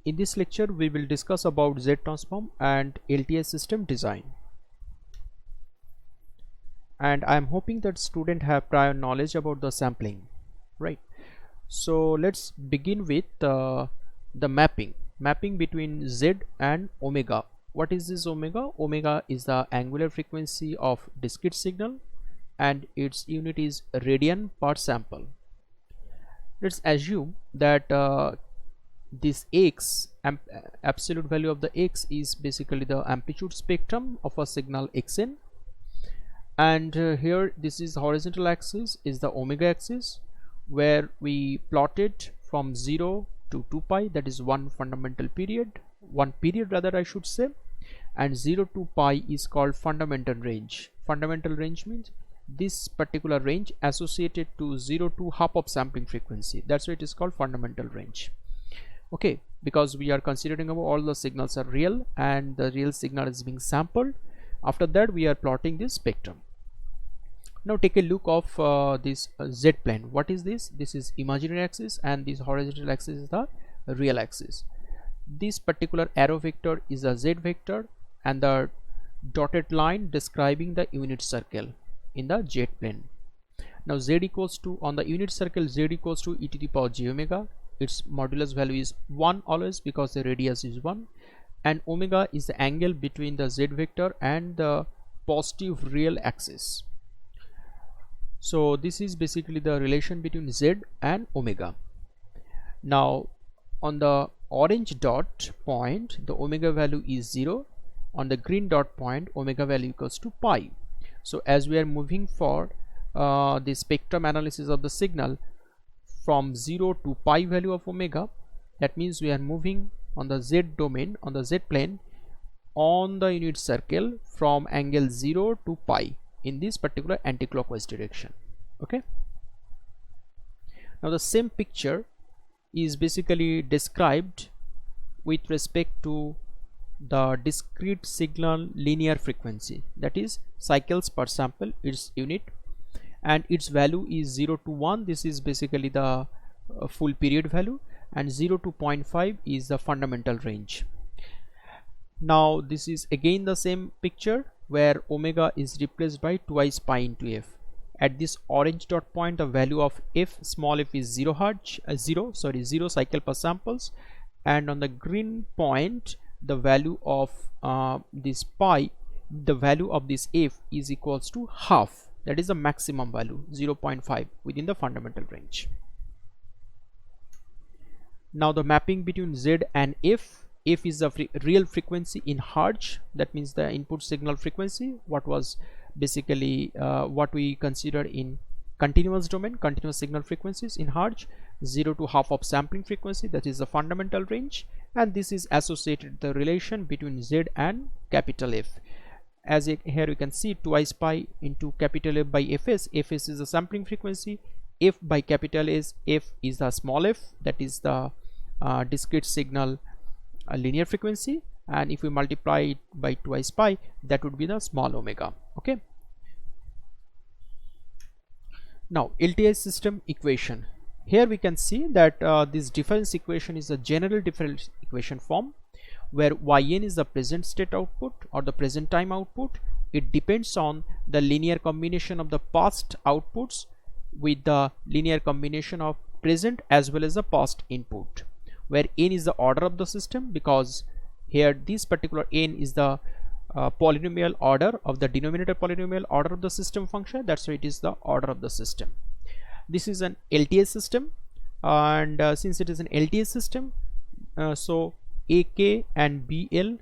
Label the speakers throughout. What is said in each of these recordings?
Speaker 1: In this lecture we will discuss about Z transform and LTI system design, and I am hoping that students have prior knowledge about the sampling, right? So let's begin with the mapping between Z and omega. What is this omega? Omega is the angular frequency of discrete signal and its unit is radian per sample. Let's assume that this x absolute value of the x is basically the amplitude spectrum of a signal xn, and here this is horizontal axis is the omega axis, where we plotted from 0 to 2 pi, that is one period rather I should say, and 0 to pi is called fundamental range. Fundamental range means this particular range associated to 0 to half of sampling frequency, that's why it is called fundamental range. Okay, because we are considering about all the signals are real and the real signal is being sampled. After that we are plotting this spectrum. Now take a look of this Z plane. What is this? This is imaginary axis and this horizontal axis is the real axis. This particular arrow vector is a Z vector and the dotted line describing the unit circle in the Z plane. Now Z equals to, on the unit circle, Z equals to e to the power j omega. Its modulus value is 1 always because the radius is 1, and omega is the angle between the Z vector and the positive real axis. So this is basically the relation between Z and omega. Now on the orange dot point the omega value is 0, on the green dot point omega value equals to pi. So as we are moving for the spectrum analysis of the signal from 0 to pi value of omega, that means we are moving on the Z domain, on the Z plane, on the unit circle from angle 0 to pi in this particular anti-clockwise direction. Okay, now the same picture is basically described with respect to the discrete signal linear frequency, that is cycles per sample, its unit, and its value is 0 to 1. This is basically the full period value, and 0 to 0.5 is the fundamental range. Now this is again the same picture where omega is replaced by twice pi into f. At this orange dot point the value of f, small f, is 0 cycle per samples, and on the green point the value of this pi, the value of this f is equals to half, that is the maximum value 0.5 within the fundamental range. Now the mapping between Z and f is the real frequency in hertz, that means the input signal frequency, what was basically what we consider in continuous domain, continuous signal frequencies in hertz, 0 to half of sampling frequency, that is the fundamental range, and this is associated the relation between Z and capital F. As here you can see twice pi into capital F by fs. Fs is the sampling frequency, f by capital S, f is the small f, that is the discrete signal linear frequency, and if we multiply it by twice pi, that would be the small omega. Okay, now LTI system equation. Here we can see that this difference equation is a general difference equation form, where yn is the present state output or the present time output. It depends on the linear combination of the past outputs with the linear combination of present as well as the past input, where n is the order of the system, because here this particular n is the polynomial order of the denominator polynomial order of the system function, that's why it is the order of the system. This is an LTI system, and since it is an LTI system, so AK and BL,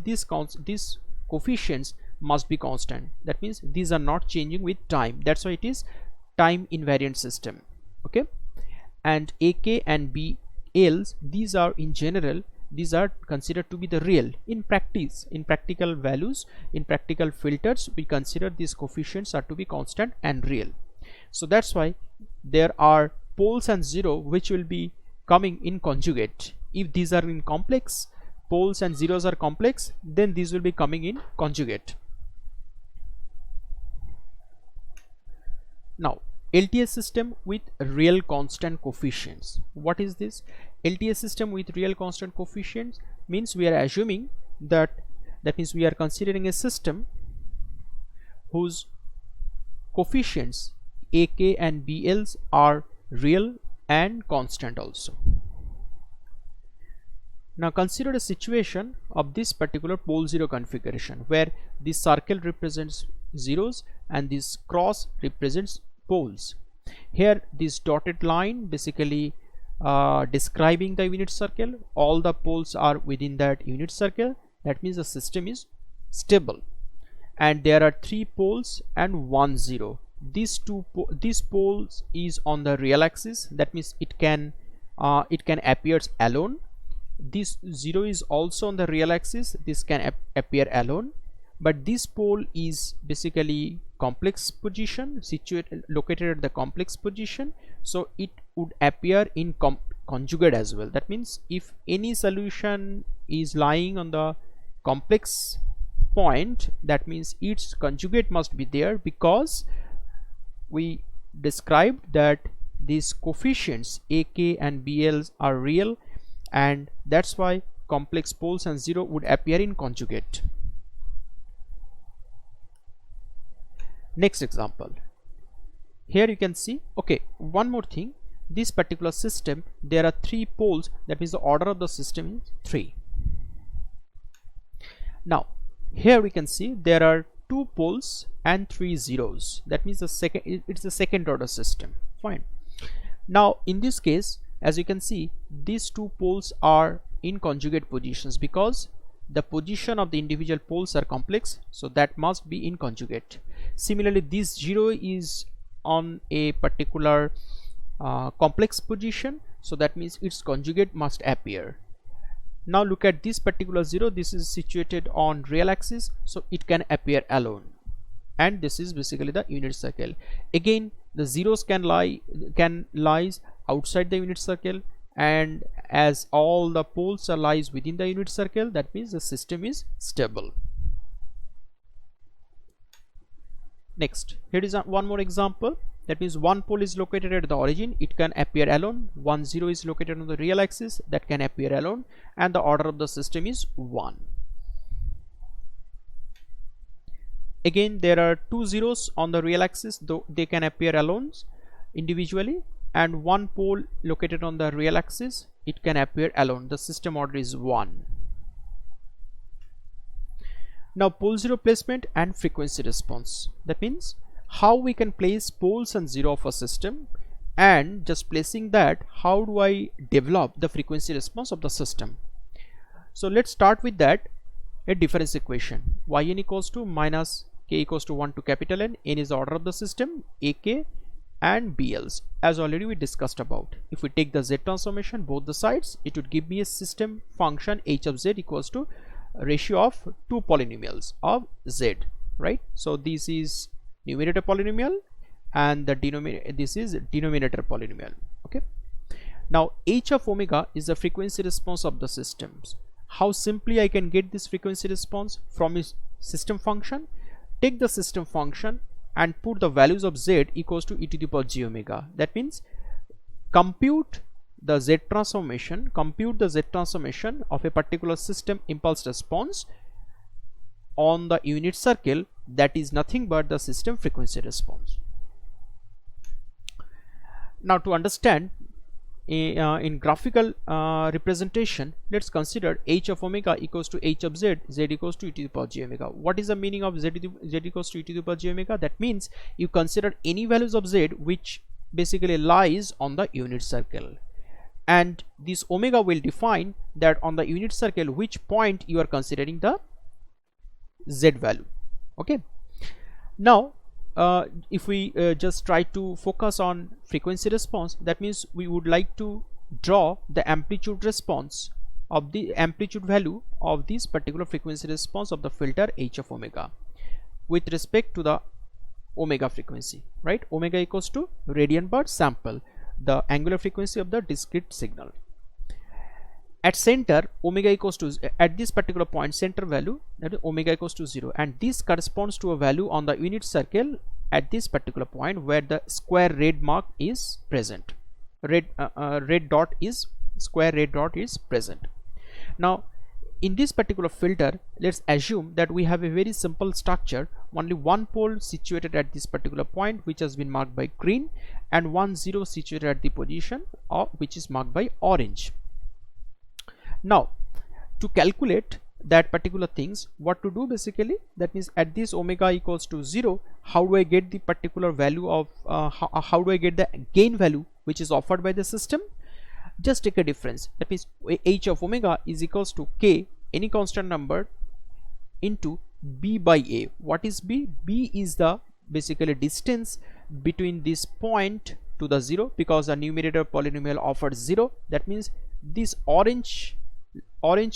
Speaker 1: these coefficients must be constant, that means these are not changing with time, that's why it is time invariant system. Okay, and AK and BLs, these are in general, these are considered to be the real. In practice, in practical values, in practical filters, we consider these coefficients are to be constant and real. So that's why there are poles and zero which will be coming in conjugate. If these are in complex, poles and zeros are complex, then these will be coming in conjugate. Now LTS system with real constant coefficients. What is this? LTS system with real constant coefficients means we are assuming that means we are considering a system whose coefficients AK and BLs are real and constant also. Now consider a situation of this particular pole 0 configuration where this circle represents zeros and this cross represents poles. Here this dotted line basically describing the unit circle. All the poles are within that unit circle. That means the system is stable, and there are 3 poles and 1 0. These poles is on the real axis. That means it can appear alone. This 0 is also on the real axis. This can appear alone, but this pole is basically complex position, located at the complex position, so it would appear in conjugate as well. That means if any solution is lying on the complex point, that means its conjugate must be there, because we described that these coefficients AK and BLs are real, and that's why complex poles and 0 would appear in conjugate. Next example, here you can see, okay, one more thing, this particular system there are 3 poles, that means the order of the system is 3. Now here we can see there are 2 poles and 3 zeros. That means it's a second order system. Fine. Now in this case, as you can see, these 2 poles are in conjugate positions because the position of the individual poles are complex, so that must be in conjugate. Similarly, this 0 is on a particular complex position, so that means its conjugate must appear. Now look at this particular 0. This is situated on real axis, so it can appear alone, and this is basically the unit circle. Again, the zeros can lies outside the unit circle, and as all the poles are lies within the unit circle, that means the system is stable. Next, here is one more example. That means 1 pole is located at the origin, it can appear alone. 1 0 is located on the real axis, that can appear alone, and the order of the system is 1. Again, there are 2 zeros on the real axis, though they can appear alone individually, and 1 pole located on the real axis, it can appear alone. The system order is 1. Now pole 0 placement and frequency response. That means how we can place poles and 0 of a system, and just placing that, how do I develop the frequency response of the system? So let's start with that, a difference equation. Yn equals to minus k equals to 1 to capital N. N is the order of the system, AK and BLs, as already we discussed about. If we take the Z transformation both the sides, it would give me a system function h of z equals to ratio of 2 polynomials of z, right? So this is numerator polynomial and the this is denominator polynomial. Okay, now h of omega is the frequency response of the systems. How simply I can get this frequency response from its system function? Take the system function and put the values of z equals to e to the power j omega. That means compute the z transformation of a particular system impulse response on the unit circle, that is nothing but the system frequency response. Now to understand in graphical representation, let's consider h of omega equals to h of z, z equals to e to the power j omega. What is the meaning of z equals to e to the power j omega? That means you consider any values of z which basically lies on the unit circle, and this omega will define that on the unit circle which point you are considering the z value. Okay, now if we just try to focus on frequency response, that means we would like to draw the amplitude response of the amplitude value of this particular frequency response of the filter h of omega with respect to the omega frequency, right? Omega equals to radian per sample, the angular frequency of the discrete signal. At center, omega equals to, at this particular point, center value, that is omega equals to 0, and this corresponds to a value on the unit circle at this particular point where the square red mark is present. Red dot is square red dot is present. Now in this particular filter, let's assume that we have a very simple structure, only one pole situated at this particular point which has been marked by green, and 1 0 situated at the position of which is marked by orange. Now to calculate that particular things, what to do basically, that means at this omega equals to 0, how do I get the particular value of how do I get the gain value which is offered by the system? Just take a difference, that means h of omega is equals to k, any constant number, into b by a. What is b? B is the basically distance between this point to the 0, because the numerator polynomial offers 0. That means this orange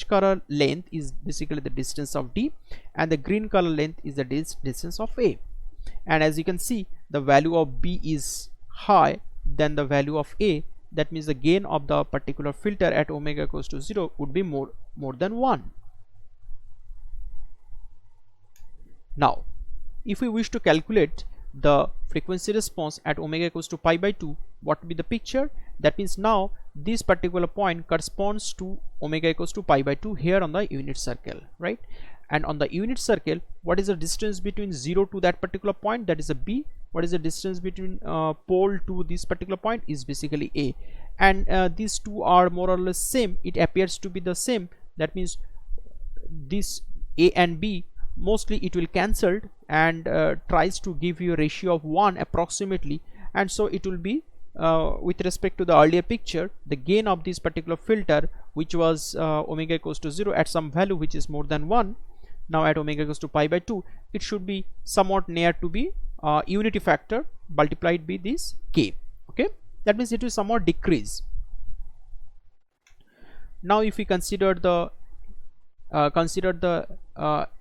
Speaker 1: color length is basically the distance of d, and the green color length is the distance of a. And as you can see, the value of b is high than the value of a. That means the gain of the particular filter at omega equals to 0 would be more than 1. Now if we wish to calculate the frequency response at omega equals to pi by 2, what will be the picture? That means now this particular point corresponds to omega equals to pi by 2 here on the unit circle, right? And on the unit circle, what is the distance between 0 to that particular point? That is a b. What is the distance between pole to this particular point? Is basically a. And these two are more or less same. It appears to be the same. That means this a and b, mostly it will cancelled and tries to give you a ratio of 1 approximately, and so it will be with respect to the earlier picture, the gain of this particular filter, which was omega equals to 0 at some value which is more than 1, now at omega equals to pi by 2, it should be somewhat near to be unity factor multiplied by this k. Okay, that means it will somewhat decrease. Now if we consider the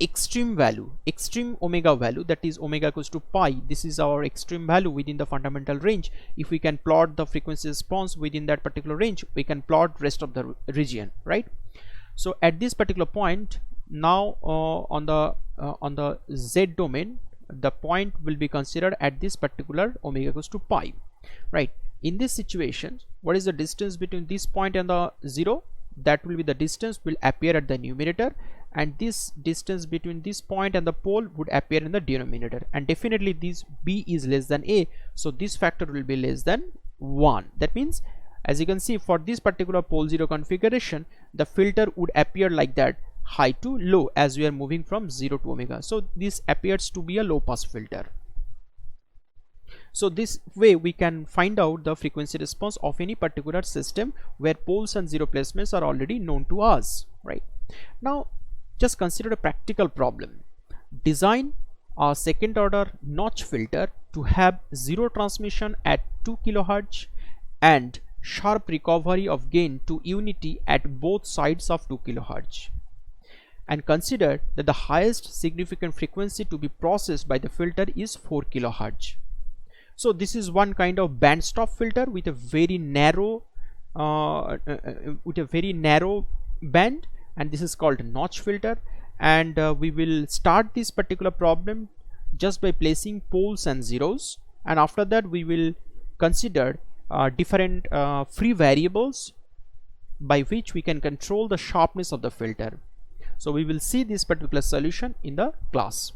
Speaker 1: extreme value, extreme omega value, that is omega equals to pi, this is our extreme value within the fundamental range. If we can plot the frequency response within that particular range, we can plot rest of the region, right? So at this particular point, now on the z domain, the point will be considered at this particular omega equals to pi, right? In this situation, what is the distance between this point and the 0? That will be the distance will appear at the numerator, and this distance between this point and the pole would appear in the denominator, and definitely this b is less than a, so this factor will be less than 1. That means, as you can see, for this particular pole 0 configuration, the filter would appear like that, high to low, as we are moving from 0 to omega. So this appears to be a low pass filter. So this way we can find out the frequency response of any particular system where poles and 0 placements are already known to us, right? Now just consider a practical problem. Design a second order notch filter to have 0 transmission at 2 kHz and sharp recovery of gain to unity at both sides of 2 kHz. And consider that the highest significant frequency to be processed by the filter is 4 kHz. So this is one kind of band stop filter with a very narrow band, and this is called notch filter. And we will start this particular problem just by placing poles and zeros, and after that we will consider different free variables by which we can control the sharpness of the filter. So we will see this particular solution in the class.